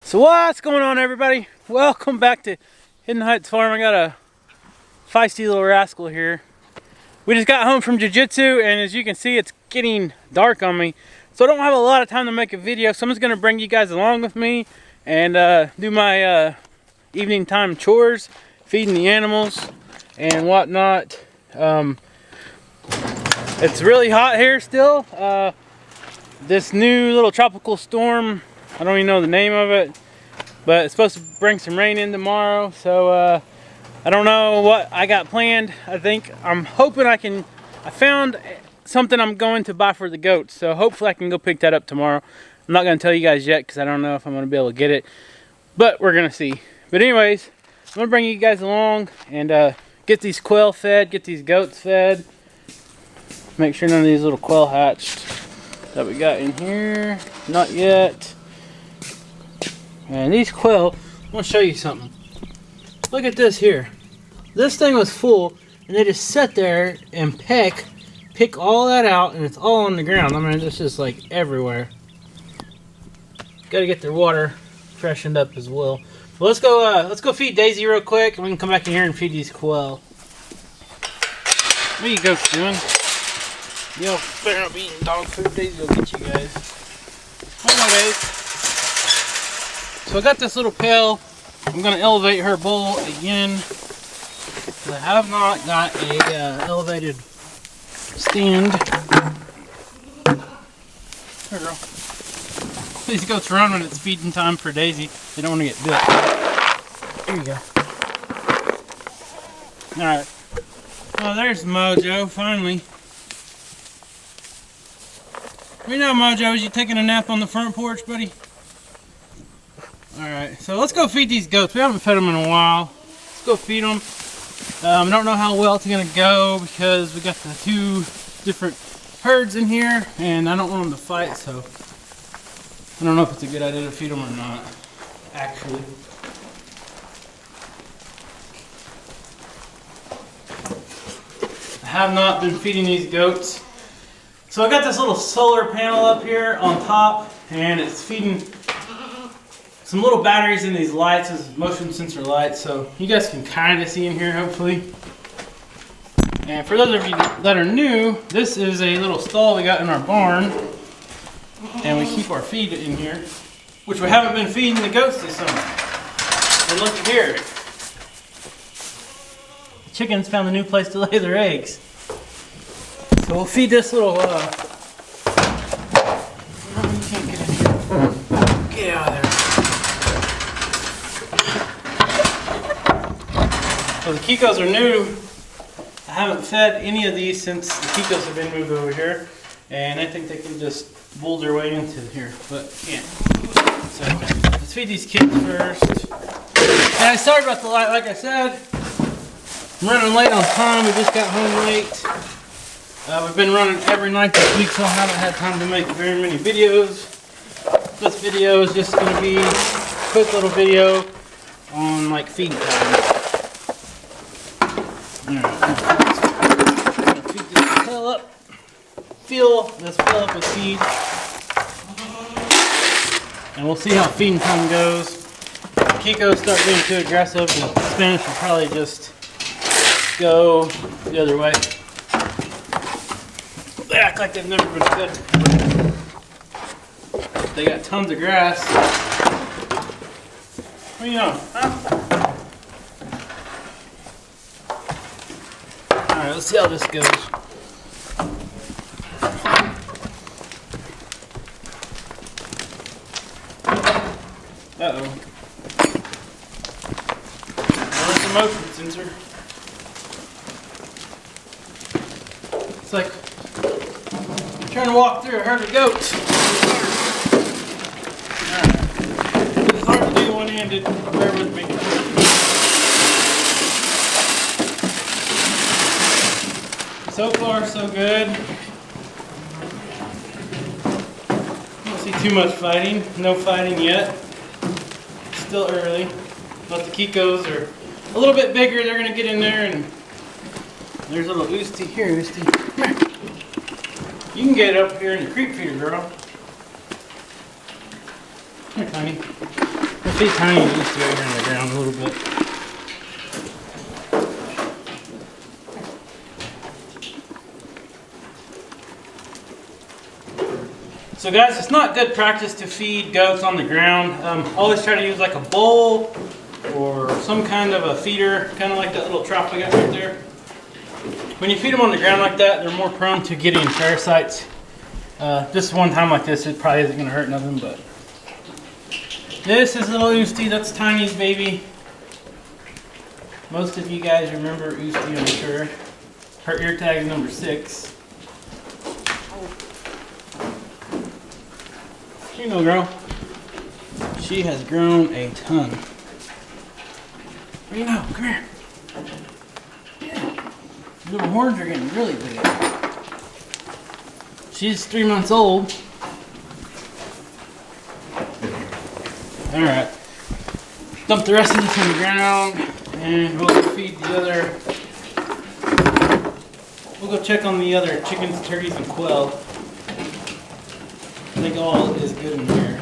So what's going on, everybody? Welcome back to Hiddenhightsfarm. I got a feisty little rascal here. We just got home from jiu-jitsu, and as you can see, it's getting dark on me. So I don't have a lot of time to make a video, so I'm just going to bring you guys along with me and do my evening time chores, feeding the animals and whatnot. It's really hot here still. This new little tropical storm, I don't even know the name of it, but it's supposed to bring some rain in tomorrow. So I don't know what I got planned. I'm hoping I found something I'm going to buy for the goats. So hopefully I can go pick that up tomorrow. I'm not going to tell you guys yet because I don't know if I'm going to be able to get it, but we're going to see. But anyways, I'm going to bring you guys along and get these quail fed, get these goats fed. Make sure none of these little quail hatched that we got in here. Not yet. And these quail, I want to show you something. Look at this here. This thing was full, and they just sit there and pick all that out, and it's all on the ground. I mean, it's just like everywhere. Got to get their water freshened up as well. But let's go feed Daisy real quick, and we can come back in here and feed these quail. What are you goats doing? Yo, better not be eating dog food. Daisy will get you guys. Hold on, Daisy. So I got this little pail. I'm going to elevate her bowl again. I have not got a elevated stand. There we go. These goats run when it's feeding time for Daisy. They don't want to get bit. There you go. Alright. Oh, there's Mojo, finally. We know, Mojo, is you taking a nap on the front porch, buddy? Alright, so let's go feed these goats. We haven't fed them in a while. Let's go feed them. I don't know how well it's going to go because we got the two different herds in here and I don't want them to fight, so I don't know if it's a good idea to feed them or not, actually. I have not been feeding these goats. So I got this little solar panel up here on top, and it's feeding some little batteries in these lights, as motion sensor lights, so you guys can kind of see in here, hopefully. And for those of you that are new, this is a little stall we got in our barn, and we keep our feed in here, which we haven't been feeding the goats this summer. And look here, the chickens found a new place to lay their eggs. So we'll feed this little, you can't get in here. Get out of there. So the Kikos are new. I haven't fed any of these since the Kikos have been moved over here. And I think they can just bull their way into here, but can't. So let's feed these kids first. And sorry about the light, like I said, I'm running late on time. We just got home late. We've been running every night this week, so I haven't had time to make very many videos. This video is just going to be a quick little video on like feeding time. Alright, feed this tail up. Fill this up with feed. And we'll see how feeding time goes. If Kiko starts being too aggressive, the Spanish will probably just go the other way. They act like they've never been fed. They got tons of grass. What do you know? Huh? Alright, let's see how this goes. Uh-oh. Where's the motion sensor? It's like trying to walk through a herd of goats. Alright. It's hard to do one-handed. Bear with me. So far, so good. Don't see too much fighting. No fighting yet. Still early. But the Kikos are a little bit bigger. They're going to get in there, and there's a little Oosty. Here, Oosty. Come here. You can get up here in the creep feeder, girl. Here, Tiny. See Tiny used to go here on the ground a little bit. So guys, it's not good practice to feed goats on the ground. Always try to use like a bowl or some kind of a feeder, kind of like that little trough I got right there. When you feed them on the ground like that, they're more prone to getting parasites. Just one time like this, it probably isn't going to hurt nothing, but this is little Oosty. That's Tiny's baby. Most of you guys remember Oosty, I'm sure. Her ear tag is number 6. You know, girl, she has grown a ton. You know, come here. Yeah. Little horns are getting really big. She's 3 months old. Alright. Dump the rest of this on the ground and we'll go feed the other. We'll go check on the other chickens, turkeys, and quail. I think all is good in here.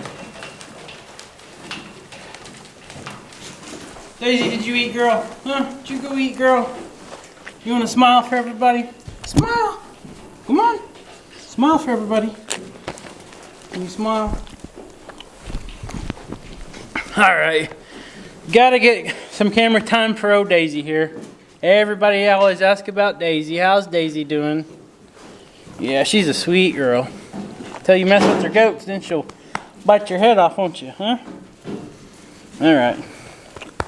Daisy, did you eat, girl? Huh? Did you go eat, girl? You want to smile for everybody? Smile! Come on! Smile for everybody. Can you smile? Alright. Gotta get some camera time for old Daisy here. Everybody always asks about Daisy. How's Daisy doing? Yeah, she's a sweet girl. Till you mess with her goats, then she'll bite your head off, won't you, huh? Alright.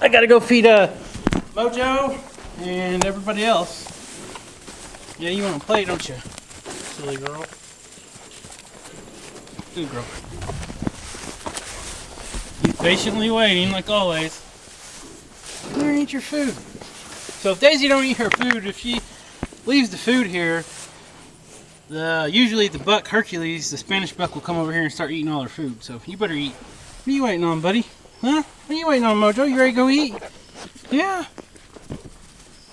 I gotta go feed Mojo and everybody else. Yeah, you wanna play, don't you? Silly girl. Good girl. You patiently waiting, like always. Come here and eat your food. So if Daisy don't eat her food, if she leaves the food here, usually the buck Hercules, the Spanish buck, will come over here and start eating all her food. So you better eat. What are you waiting on, buddy? Huh? What are you waiting on, Mojo? You ready to go eat? Yeah.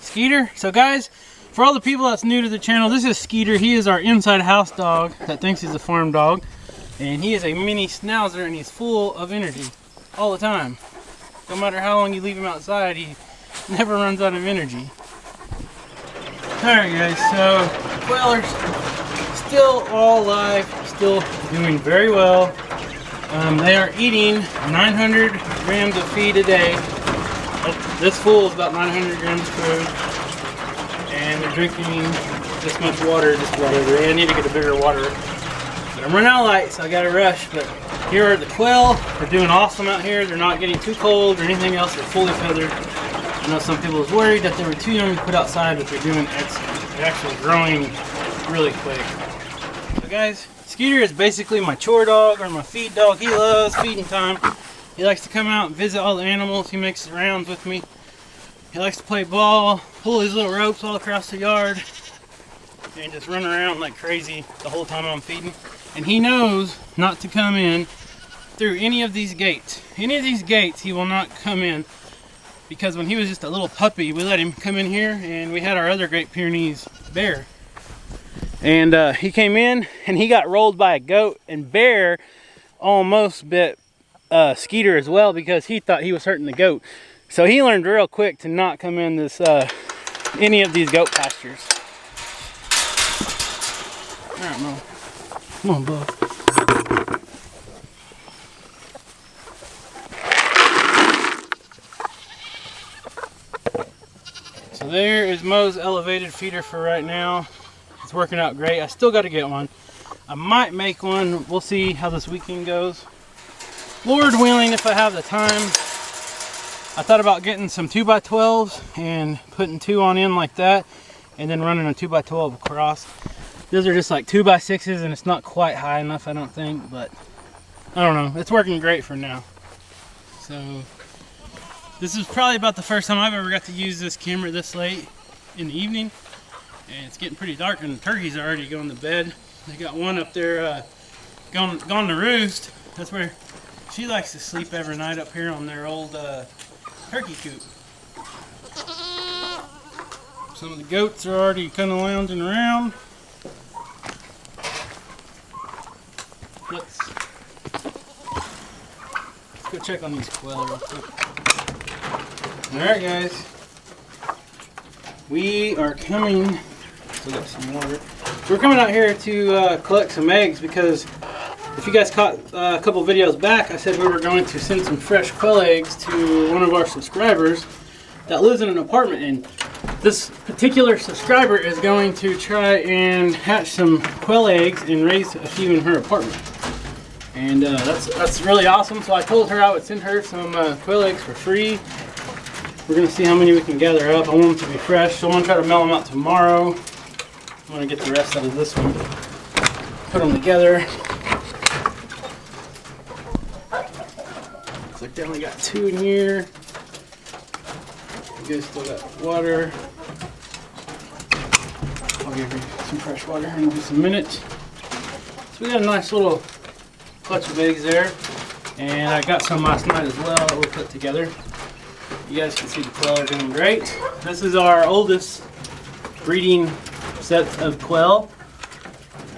Skeeter. So guys, for all the people that's new to the channel, this is Skeeter. He is our inside house dog that thinks he's a farm dog. And he is a mini schnauzer and he's full of energy all the time. No matter how long you leave him outside, he never runs out of energy. Alright guys, so quail are still all alive, still doing very well. They are eating 900 grams of feed a day. This full is about 900 grams of food. And they're drinking this much water, just whatever. I need to get a bigger water. But I'm running out of light, so I gotta rush. But here are the quail. They're doing awesome out here. They're not getting too cold or anything else. They're fully feathered. I know some people was worried that they were too young to put outside, but they're doing excellent. They're actually growing really quick. So guys, Skeeter is basically my chore dog or my feed dog. He loves feeding time. He likes to come out and visit all the animals. He makes rounds with me. He likes to play ball, pull his little ropes all across the yard, and just run around like crazy the whole time I'm feeding. And he knows not to come in through any of these gates. Any of these gates he will not come in, because when he was just a little puppy, we let him come in here, and we had our other Great Pyrenees bear. And he came in and he got rolled by a goat, and Bear almost bit Skeeter as well because he thought he was hurting the goat. So he learned real quick to not come in this any of these goat pastures. Alright, Mo. Come on, bud. So there is Mo's elevated feeder for right now. It's working out great. I still got to get one. I might make one. We'll see how this weekend goes. Lord willing, if I have the time. I thought about getting some 2x12s and putting 2 on in like that, and then running a 2x12 across. Those are just like 2x6s, and it's not quite high enough, I don't think, but I don't know. It's working great for now. So this is probably about the first time I've ever got to use this camera this late in the evening. And it's getting pretty dark, and the turkeys are already going to bed. They got one up there gone to roost. That's where she likes to sleep every night, up here on their old turkey coop. Some of the goats are already kind of lounging around. Let's go check on these quail real quick. Alright guys, we are coming, still got some water. So we're coming out here to collect some eggs because if you guys caught a couple videos back, I said we were going to send some fresh quail eggs to one of our subscribers that lives in an apartment, and this particular subscriber is going to try and hatch some quail eggs and raise a few in her apartment. And that's really awesome. So I told her I would send her some quail eggs for free. We're gonna see how many we can gather up. I want them to be fresh, so I'm gonna try to mail them out tomorrow. I'm gonna get the rest out of this one, put them together. Looks like they only got 2 in here. You guys still got water. I'll give you some fresh water here in just a minute. So we got a nice little clutch of eggs there, and I got some last night as well that we'll put together. You guys can see the quail are doing great. This is our oldest breeding set of quail,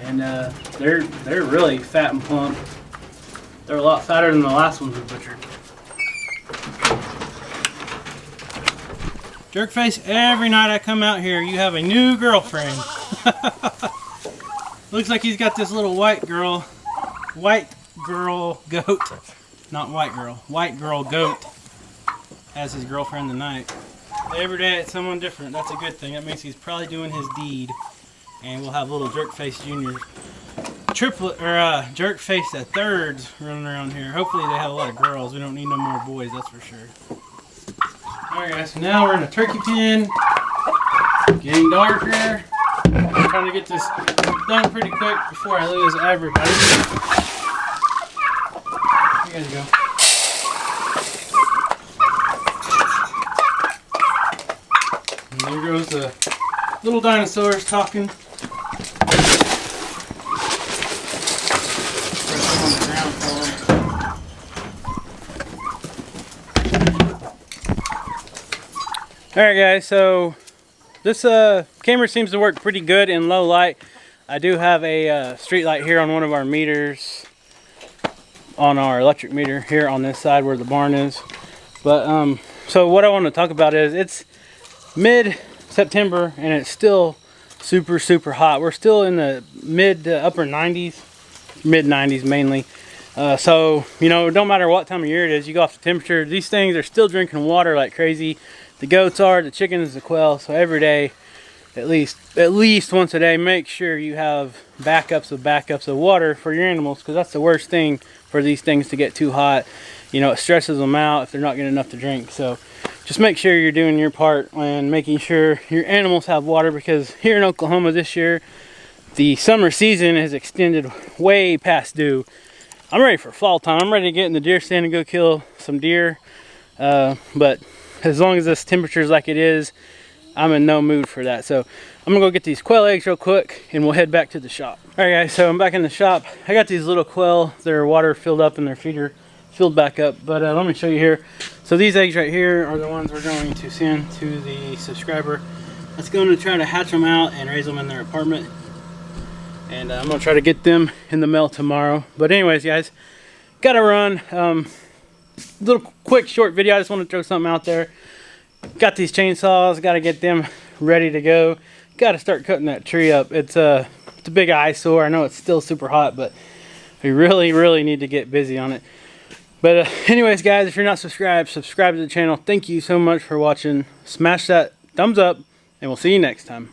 and they're really fat and plump. They're a lot fatter than the last ones we butchered. Jerkface, every night I come out here, you have a new girlfriend. Looks like he's got this little white girl goat, not white girl goat as his girlfriend tonight. Every day it's someone different. That's a good thing. That means he's probably doing his deed. And we'll have little Jerkface Jr. triplet, or Jerkface the thirds running around here. Hopefully they have a lot of girls. We don't need no more boys, that's for sure. Alright guys, so now we're in a turkey pen. Getting darker. I'm trying to get this done pretty quick before I lose everybody. Here you guys go. And there goes the little dinosaurs talking. Alright guys, so this camera seems to work pretty good in low light. I do have a street light here on one of our meters, on our electric meter here on this side where the barn is. But so what I want to talk about is it's mid-September and it's still super hot. We're still in the mid to upper 90s, mid 90s mainly. So you know, don't matter what time of year it is, you go off the temperature, these things are still drinking water like crazy. The goats are, the chickens, the quail. So every day, at least once a day, make sure you have backups of water for your animals, because that's the worst thing for these things to get too hot. You know, it stresses them out if they're not getting enough to drink. So just make sure you're doing your part and making sure your animals have water, because here in Oklahoma this year, the summer season is extended way past due. I'm ready for fall time. I'm ready to get in the deer stand and go kill some deer. But as long as this temperature is like it is, I'm in no mood for that. So I'm gonna go get these quail eggs real quick and we'll head back to the shop. All right guys, so I'm back in the shop. I got these little quail, their water filled up and their feeder filled back up. But let me show you here. So these eggs right here are the ones we're going to send to the subscriber that's going to try to hatch them out and raise them in their apartment. And I'm gonna try to get them in the mail tomorrow. But anyways guys, gotta run. Little quick short video. I just want to throw something out there. Got these chainsaws, got to get them ready to go. Got to start cutting that tree up. It's a big eyesore. I know it's still super hot, but we really need to get busy on it. But anyways guys, if you're not subscribed, subscribe to the channel. Thank you so much for watching. Smash that thumbs up and we'll see you next time.